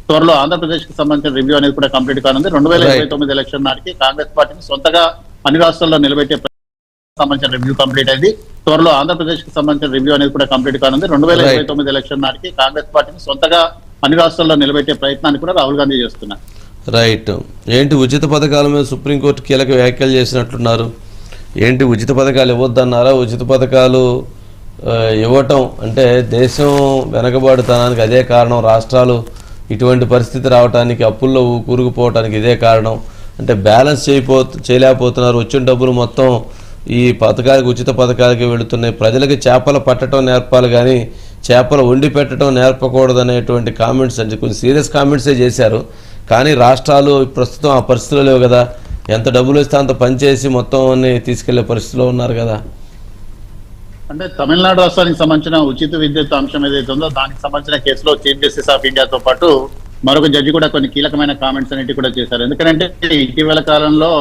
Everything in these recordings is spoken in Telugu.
త్వరలో ఆంధ్రప్రదేశ్ కి సంబంధించిన రివ్యూ అనేది కూడా కంప్లీట్ కానుంది. 2029 ఎలక్షన్ నాటికి కాంగ్రెస్ పార్టీని సొంతగా అన్ని రాష్ట్రాల్లో నిలబెట్టే సంబంధించిన రివ్యూ కంప్లీట్ అయింది. త్వరలో ఆంధ్రప్రదేశ్ కి సంబంధించిన రివ్యూ అనేది కూడా కంప్లీట్ కానుంది. 2029 ఎలక్షన్ నాటికి కాంగ్రెస్ పార్టీని సొంతగా అన్ని రాష్ట్రాల్లో నిలబెట్టే ప్రయత్నాన్ని కూడా రాహుల్ గాంధీ చేస్తున్నారు. రైట్. ఏంటి ఉచిత పథకాల మీద సుప్రీంకోర్టు కీలక వ్యాఖ్యలు చేసినట్లున్నారు. ఏంటి ఉచిత పథకాలు ఇవ్వద్దన్నారా? ఉచిత పథకాలు ఇవ్వటం అంటే దేశం వెనకబాటుతనానికి అదే కారణం, రాష్ట్రాలు ఇటువంటి పరిస్థితి రావడానికి, అప్పుల్లో కూరుకుపోవటానికి ఇదే కారణం. అంటే బ్యాలెన్స్ చేయలేకపోతున్నారు. వచ్చిన డబ్బులు మొత్తం ఈ పథకాలకు, ఉచిత పథకాలకి వెళుతున్నాయి. ప్రజలకి చేపలు పట్టడం నేర్పాలి కానీ చేపలు వండి పెట్టడం నేర్పకూడదు అనేటువంటి కామెంట్స్, అంటే కొంచెం సీరియస్ కామెంట్సే చేశారు. కానీ రాష్ట్రాలు ప్రస్తుతం ఆ పరిస్థితులు లేవు కదా. ఎంత డబ్బులు ఇస్తే అంత పనిచేసి మొత్తం అన్ని తీసుకెళ్లే పరిస్థితిలో ఉన్నారు కదా. అంటే తమిళనాడు రాష్ట్రానికి సంబంధించిన ఉచిత విద్యుత్ అంశం ఏదైతే ఉందో దానికి సంబంధించిన కేసులో చీఫ్ జస్టిస్ ఆఫ్ ఇండియాతో పాటు మరొక జడ్జి కూడా కొన్ని కీలకమైన కామెంట్స్ అనేవి కూడా చేశారు. ఎందుకంటే ఇటీవల కాలంలో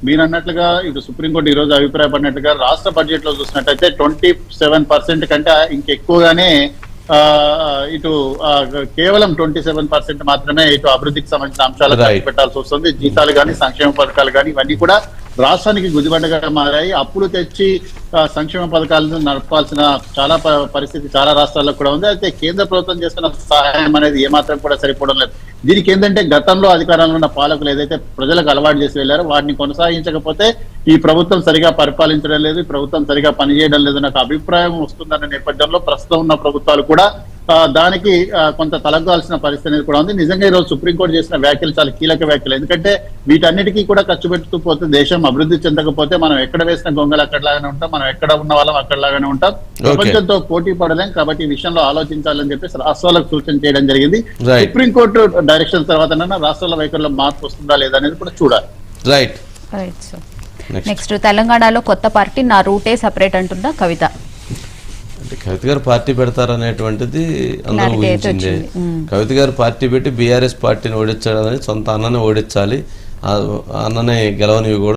మీరు అన్నట్లుగా ఇటు సుప్రీంకోర్టు ఈ రోజు అభిప్రాయపడినట్లుగా రాష్ట్ర బడ్జెట్ లో చూసినట్టయితే 27% కంటే ఇంకెక్కువగానే ఇటు కేవలం 27% మాత్రమే ఇటు అభివృద్ధికి సంబంధించిన అంశాలు ఖర్చు పెట్టాల్సి వస్తుంది. జీతాలు కానీ, సంక్షేమ పథకాలు కానీ ఇవన్నీ కూడా రాష్ట్రానికి గుదిబండగా మారాయి. అప్పులు తెచ్చి సంక్షేమ పథకాలను నడపాల్సిన చాలా పరిస్థితి చాలా రాష్ట్రాల్లో కూడా ఉంది. అయితే కేంద్ర ప్రభుత్వం చేస్తున్న సహాయం అనేది ఏమాత్రం కూడా సరిపోవడం లేదు. దీనికి ఏంటంటే గతంలో అధికారంలో ఉన్న పాలకులు ఏదైతే ప్రజలకు అలవాటు చేసి వెళ్ళారో వాటిని కొనసాగించకపోతే ఈ ప్రభుత్వం సరిగా పరిపాలించడం లేదు, ఈ ప్రభుత్వం సరిగా పనిచేయడం లేదు నాకు అభిప్రాయం వస్తుందన్న నేపథ్యంలో ప్రస్తుతం ఉన్న ప్రభుత్వాలు కూడా దానికి కొంత తలగాల్సిన పరిస్థితి అనేది కూడా ఉంది. నిజంగా ఈరోజు సుప్రీంకోర్టు చేసిన వ్యాఖ్యలు చాలా కీలక వ్యాఖ్యలు. ఎందుకంటే వీటన్నిటికీ కూడా ఖర్చు పెడుతూ పోతే దేశం అభివృద్ధి చెందకపోతే మనం ఎక్కడ వేసిన గొంగలు అక్కడలాగానే ఉంటాం, మనం ఎక్కడ ఉన్న వాళ్ళం అక్కడలాగానే ఉంటాం, ప్రపంచంతో పోటీ పడలేం. కాబట్టి ఈ విషయంలో ఆలోచించాలని చెప్పేసి రాష్ట్రాలకు సూచన చేయడం జరిగింది. సుప్రీంకోర్టు డైరెక్షన్ తర్వాత రాష్ట్రాల వైఖరిలో మార్పు వస్తుందా లేదా అనేది కూడా చూడాలి. రైట్. నెక్స్ట్ తెలంగాణలో కొత్త పార్టీ నా రూటే సపరేట్ అంటుందా కవిత. అంటే కవిత గారు పార్టీ పెడతారనేటువంటిది అందరూ ఊహించింది. కవిత గారు పార్టీ పెట్టి బీఆర్ఎస్ పార్టీని ఓడించాలని సొంత అన్ననే ఓడించాలి, అన్ననే గెలవనివి కూడా